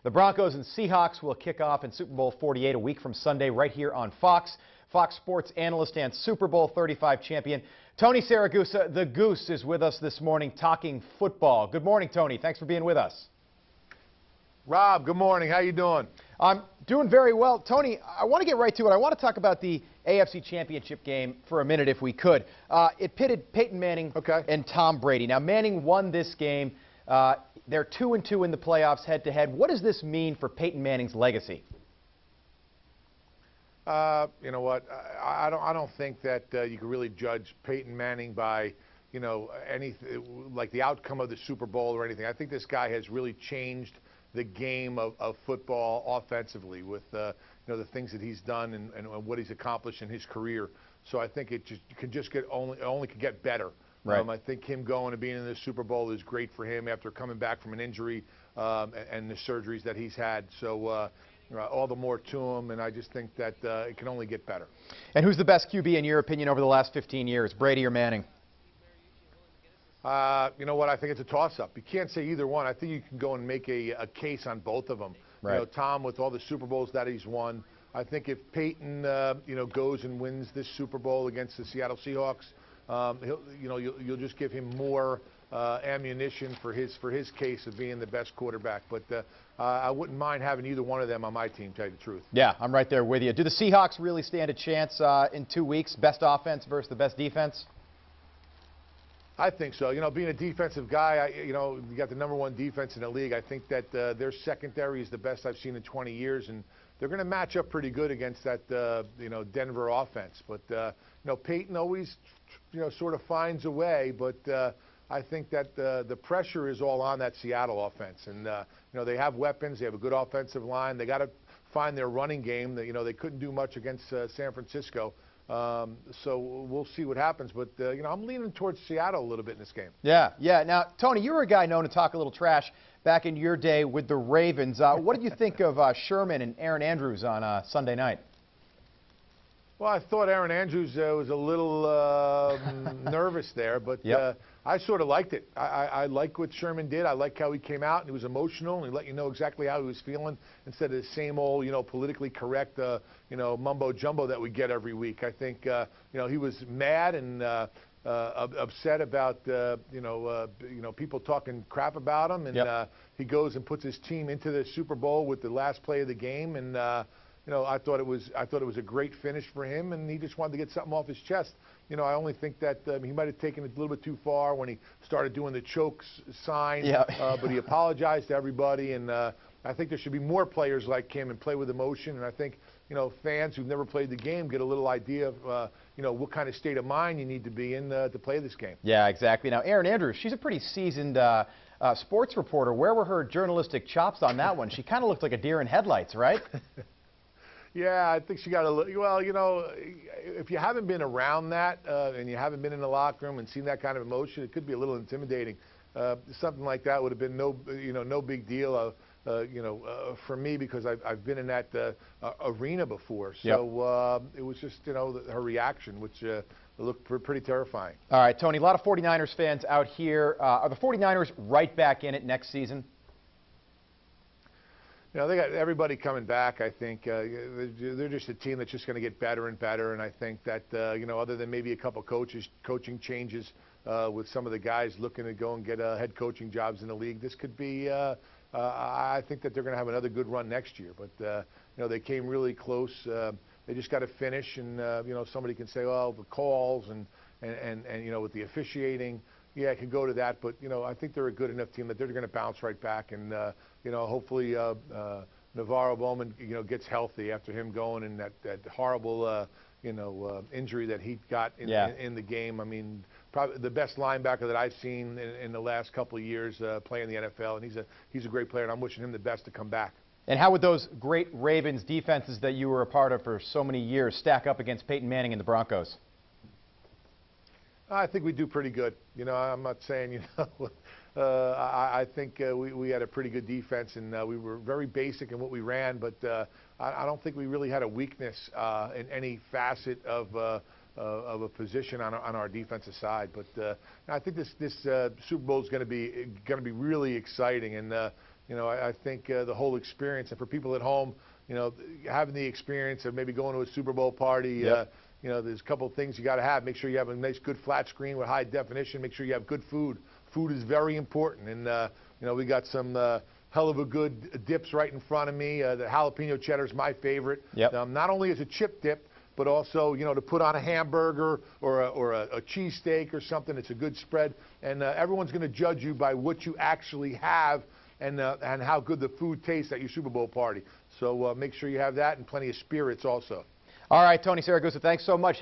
The Broncos and Seahawks will kick off in Super Bowl 48 a week from Sunday right here on Fox. Fox Sports analyst and Super Bowl 35 champion Tony Siragusa, the Goose, is with us this morning talking football. Good morning, Tony. Thanks for being with us. Rob, good morning. How you doing? I'm doing very well. Tony, I want to get right to it. I want to talk about the AFC Championship game for a minute if we could. It pitted Peyton Manning and Tom Brady. Now, Manning won this game. They're 2-2 in the playoffs head-to-head. What does this mean for Peyton Manning's legacy? You know what? I don't think that you can really judge Peyton Manning by, anything like the outcome of the Super Bowl or anything. I think this guy has really changed the game of football offensively with the things that he's done and what he's accomplished in his career. So I think it can just get only could get better. Right. I think him going and being in the Super Bowl is great for him after coming back from an injury and the surgeries that he's had. So all the more to him, and I just think that it can only get better. And who's the best QB in your opinion over the last 15 years, Brady or Manning? You know what? I think it's a toss-up. You can't say either one. I think you can go and make a case on both of them. Right. Tom, with all the Super Bowls that he's won, I think if Peyton, goes and wins this Super Bowl against the Seattle Seahawks, you'll just give him more ammunition for his case of being the best quarterback. But I wouldn't mind having either one of them on my team, to tell you the truth. Yeah, I'm right there with you. Do the Seahawks really stand a chance in 2 weeks? Best offense versus the best defense? I think so. Being a defensive guy, you got the #1 defense in the league. I think that their secondary is the best I've seen in 20 years, and they're going to match up pretty good against that, Denver offense. But, Peyton always, sort of finds a way, but I think that the pressure is all on that Seattle offense. And, they have weapons. They have a good offensive line. They got to find their running game. They couldn't do much against San Francisco. So we'll see what happens. But, I'm leaning towards Seattle a little bit in this game. Yeah. Now, Tony, you were a guy known to talk a little trash back in your day with the Ravens. What did you think of Sherman and Aaron Andrews on Sunday night? Well, I thought Aaron Andrews was a little nervous there, but I sort of liked it. I like what Sherman did. I like how he came out and he was emotional and he let you know exactly how he was feeling instead of the same old, politically correct, mumbo jumbo that we get every week. I think, he was mad and upset about, people talking crap about him, and he goes and puts his team into the Super Bowl with the last play of the game, and I thought it was a great finish for him, and he just wanted to get something off his chest. I only think that he might have taken it a little bit too far when he started doing the choke sign. But he apologized to everybody, and I think there should be more players like him and play with emotion. And I think fans who've never played the game get a little idea of what kind of state of mind you need to be in to play this game. Yeah, exactly. Now, Aaron Andrews, she's a pretty seasoned sports reporter. Where were her journalistic chops on that one? She kind of looked like a deer in headlights, right? Yeah, I think she got a little. Well, if you haven't been around that and you haven't been in the locker room and seen that kind of emotion, it could be a little intimidating. Something like that would have been no big deal, for me, because I've been in that arena before. So it was just her reaction, which looked pretty terrifying. All right, Tony. A lot of 49ers fans out here. Are the 49ers right back in it next season? They got everybody coming back. I think they're just a team that's just going to get better and better. And I think that other than maybe a couple coaching changes with some of the guys looking to go and get head coaching jobs in the league, this could be. I think that they're going to have another good run next year. But they came really close. They just got to finish, and somebody can say, well, the calls and with the officiating. Yeah, it can go to that, but I think they're a good enough team that they're going to bounce right back, and hopefully Navarro Bowman gets healthy after him going and that horrible injury that he got in the game. I mean, probably the best linebacker that I've seen in the last couple of years playing the NFL, and he's a great player, and I'm wishing him the best to come back. And how would those great Ravens defenses that you were a part of for so many years stack up against Peyton Manning and the Broncos? I think we do pretty good. I'm not saying, I think we had a pretty good defense, and we were very basic in what we ran, but I don't think we really had a weakness in any facet of a position on our defensive side. But I think this Super Bowl is going to be really exciting, and I think the whole experience, and for people at home, having the experience of maybe going to a Super Bowl party, yep. There's a couple of things you got to have. Make sure you have a nice, good flat screen with high definition. Make sure you have good food. Food is very important, and we got some hell of a good dips right in front of me. The jalapeno cheddar is my favorite. Yep. Not only as a chip dip, but also to put on a hamburger or a cheesesteak or something. It's a good spread, and everyone's going to judge you by what you actually have and how good the food tastes at your Super Bowl party. So make sure you have that and plenty of spirits also. All right, Tony Siragusa, thanks so much.